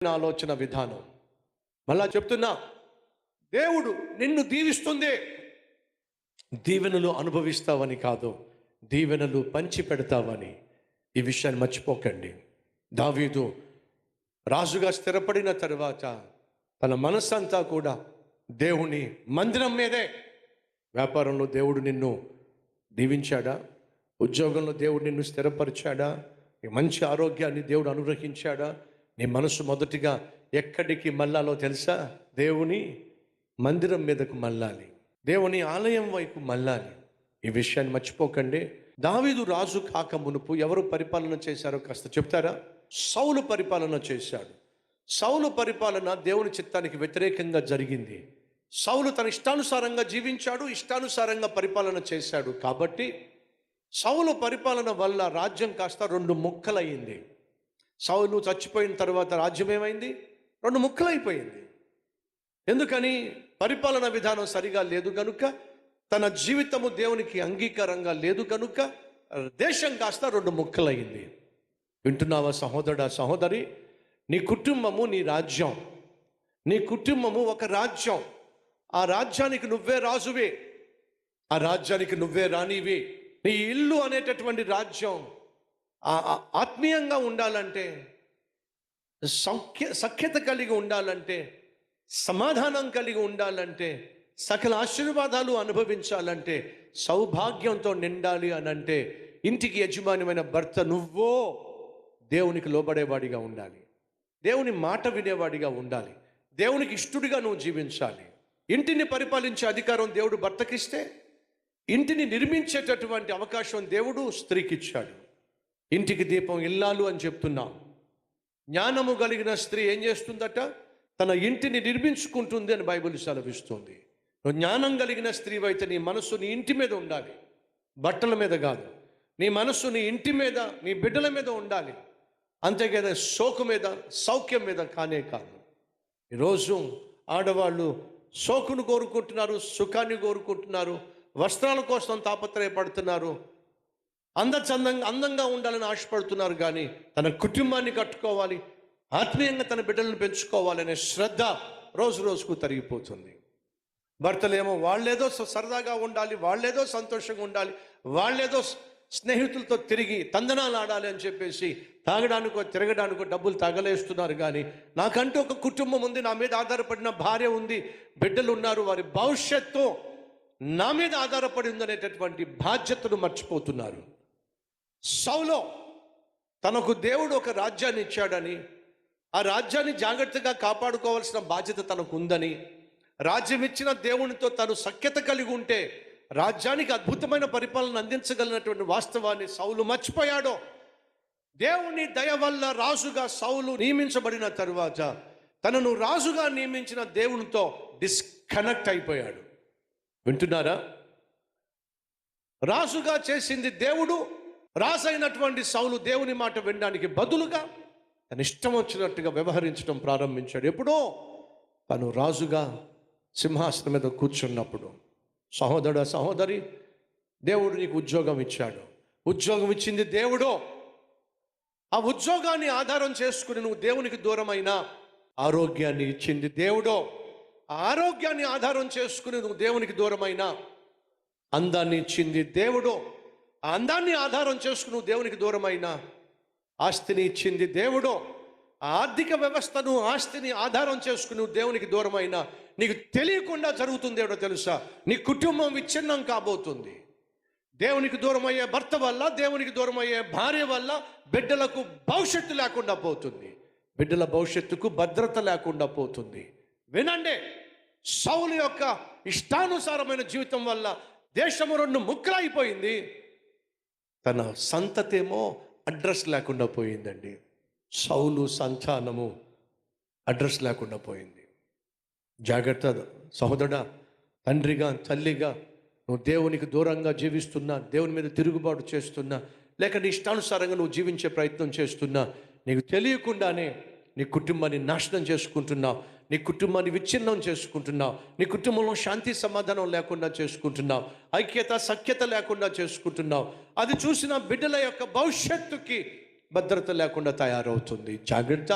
ఆలోచన విధానం. మళ్ళా చెప్తున్నా, దేవుడు నిన్ను దీవిస్తుంది, దీవెనలు అనుభవిస్తావని కాదు, దీవెనలు పంచి పెడతావని. ఈ విషయాన్ని మర్చిపోకండి. దావీదు రాజుగా స్థిరపడిన తర్వాత తన మనస్సంతా కూడా దేవుని మందిరం మీదే. వ్యాపారంలో దేవుడు నిన్ను దీవించాడా? ఉద్యోగంలో దేవుడు నిన్ను స్థిరపరిచాడా? మంచి ఆరోగ్యాన్ని దేవుడు అనుగ్రహించాడా? నీ మనసు మొదటిగా ఎక్కడికి మళ్ళాలో తెలుసా? దేవుని మందిరం మీదకు మళ్ళాలి, దేవుని ఆలయం వైపు మళ్ళాలి. ఈ విషయాన్ని మర్చిపోకండి. దావీదు రాజు కాక మునుపు ఎవరు పరిపాలన చేశారో కాస్త చెప్తారా? సౌలు పరిపాలన చేశాడు. సౌలు పరిపాలన దేవుని చిత్తానికి వ్యతిరేకంగా జరిగింది. సౌలు తన ఇష్టానుసారంగా జీవించాడు, ఇష్టానుసారంగా పరిపాలన చేశాడు. కాబట్టి సౌలు పరిపాలన వల్ల రాజ్యం కాస్త రెండు ముక్కలయ్యింది. సౌలు చచ్చిపోయిన తర్వాత రాజ్యం ఏమైంది? రెండు ముక్కలైపోయింది. ఎందుకని? పరిపాలన విధానం సరిగా లేదు కనుక, తన జీవితము దేవునికి అంగీకారంగా లేదు కనుక దేశం కాస్త రెండు ముక్కలయ్యింది. వింటున్నావా సహోదరుడా, సహోదరి? నీ కుటుంబము నీ రాజ్యం. నీ కుటుంబము ఒక రాజ్యం. ఆ రాజ్యానికి నువ్వే రాజువే, ఆ రాజ్యానికి నువ్వే రాణివి. నీ ఇల్లు అనేటటువంటి రాజ్యం ఆత్మీయంగా ఉండాలంటే, సఖ్యత కలిగి ఉండాలంటే, సమాధానం కలిగి ఉండాలంటే, సకల ఆశీర్వాదాలు అనుభవించాలంటే, సౌభాగ్యంతో నిండాలి అని అంటే, ఇంటికి యజమానిమైన భర్త నువ్వో దేవునికి లోబడేవాడిగా ఉండాలి, దేవుని మాట వినేవాడిగా ఉండాలి, దేవునికి ఇష్టడిగా నువ్వు జీవించాలి. ఇంటిని పరిపాలించే అధికారం దేవుడు భర్తకిస్తే, ఇంటిని నిర్మించేటటువంటి అవకాశం దేవుడు స్త్రీకి ఇచ్చాడు. ఇంటికి దీపం ఇల్లాలు అని చెప్తున్నాం. జ్ఞానము కలిగిన స్త్రీ ఏం చేస్తుందట? తన ఇంటిని నిర్మించుకుంటుంది అని బైబిల్ సెలవిస్తుంది. నువ్వు జ్ఞానం కలిగిన స్త్రీ అయితే నీ మనస్సు నీ ఇంటి మీద ఉండాలి, బట్టల మీద కాదు. నీ మనస్సు నీ ఇంటి మీద, నీ బిడ్డల మీద ఉండాలి. అంతేకాదు సోకు మీద, సౌఖ్యం మీద కానే కాదు. ఈరోజు ఆడవాళ్ళు సోకును కోరుకుంటున్నారు, సుఖాన్ని కోరుకుంటున్నారు, వస్త్రాల కోసం తాపత్రయపడుతున్నారు, అందంగా ఉండాలని ఆశపడుతున్నారు. కానీ తన కుటుంబాన్ని కట్టుకోవాలి, ఆత్మీయంగా తన బిడ్డలను పెంచుకోవాలనే శ్రద్ధ రోజు రోజుకు తరిగిపోతుంది. భర్తలేమో వాళ్ళేదో సరదాగా ఉండాలి, వాళ్ళేదో సంతోషంగా ఉండాలి, వాళ్ళేదో స్నేహితులతో తిరిగి తందనాలు ఆడాలి అని చెప్పేసి తాగడానికో తిరగడానికో డబ్బులు తగలేస్తున్నారు. కానీ నాకంటూ ఒక కుటుంబం ఉంది, నా మీద ఆధారపడిన భార్య ఉంది, బిడ్డలు ఉన్నారు, వారి భవిష్యత్తు నా మీద ఆధారపడి ఉందనేటటువంటి బాధ్యతను మర్చిపోతున్నారు. సౌలు తనకు దేవుడు ఒక రాజ్యాన్ని ఇచ్చాడని, ఆ రాజ్యాన్ని జాగ్రత్తగా కాపాడుకోవాల్సిన బాధ్యత తనకు ఉందని, రాజ్యం ఇచ్చిన దేవునితో తను సఖ్యత కలిగి ఉంటే రాజ్యానికి అద్భుతమైన పరిపాలన అందించగలిగినటువంటి వాస్తవాన్ని సౌలు మర్చిపోయాడు. దేవుని దయ వల్ల రాజుగా సౌలు నియమించబడిన తరువాత తనను రాజుగా నియమించిన దేవునితో డిస్కనెక్ట్ అయిపోయాడు. వింటున్నారా? రాజుగా చేసింది దేవుడు, రాజైనటువంటి సౌలు దేవుని మాట వినడానికి బదులుగా తన ఇష్టం వచ్చినట్టుగా వ్యవహరించడం ప్రారంభించాడు. ఎప్పుడో తను రాజుగా సింహాసనం మీద కూర్చున్నప్పుడు. సహోదరుడు, సహోదరి, దేవుడు నీకు ఉద్యోగం ఇచ్చాడు, ఉద్యోగం ఇచ్చింది దేవుడు. ఆ ఉద్యోగాన్ని ఆధారం చేసుకుని నువ్వు దేవునికి దూరమైన ఆరోగ్యాన్ని ఇచ్చింది దేవుడు. ఆ ఆరోగ్యాన్ని ఆధారం చేసుకుని నువ్వు దేవునికి దూరమైన అందాన్ని ఇచ్చింది దేవుడు. ఆ అందాన్ని ఆధారం చేసుకుని నువ్వు దేవునికి దూరమైన ఆస్తిని ఇచ్చింది దేవుడు. ఆ ఆర్థిక వ్యవస్థను, ఆస్తిని ఆధారం చేసుకుని నువ్వు దేవునికి దూరమైన నీకు తెలియకుండా జరుగుతుంది ఏడో తెలుసా? నీ కుటుంబం విచ్ఛిన్నం కాబోతుంది. దేవునికి దూరమయ్యే భర్త వల్ల, దేవునికి దూరమయ్యే భార్య వల్ల బిడ్డలకు భవిష్యత్తు లేకుండా పోతుంది, బిడ్డల భవిష్యత్తుకు భద్రత లేకుండా పోతుంది. వినండి, సౌలు యొక్క ఇష్టానుసారమైన జీవితం వల్ల దేశము రెండు ముక్కలైపోయింది. తన సంతతేమో అడ్రస్ లేకుండా పోయిందండి. సౌలు సంతానము అడ్రస్ లేకుండా పోయింది. జాగ్రత్త సహోదరుడా, తండ్రిగా, తల్లిగా నువ్వు దేవునికి దూరంగా జీవిస్తున్నా, దేవుని మీద తిరుగుబాటు చేస్తున్నా, లేక నీ ఇష్టానుసారంగా నువ్వు జీవించే ప్రయత్నం చేస్తున్నా, నీకు తెలియకుండానే నీ కుటుంబాన్ని నాశనం చేసుకుంటున్నావు, నీ కుటుంబాన్ని విచ్ఛిన్నం చేసుకుంటున్నావు, నీ కుటుంబంలో శాంతి సమాధానం లేకుండా చేసుకుంటున్నావు, ఐక్యత సఖ్యత లేకుండా చేసుకుంటున్నావు. అది చూసిన బిడ్డల యొక్క భవిష్యత్తుకి భద్రత లేకుండా తయారవుతుంది. జాగ్రత్త.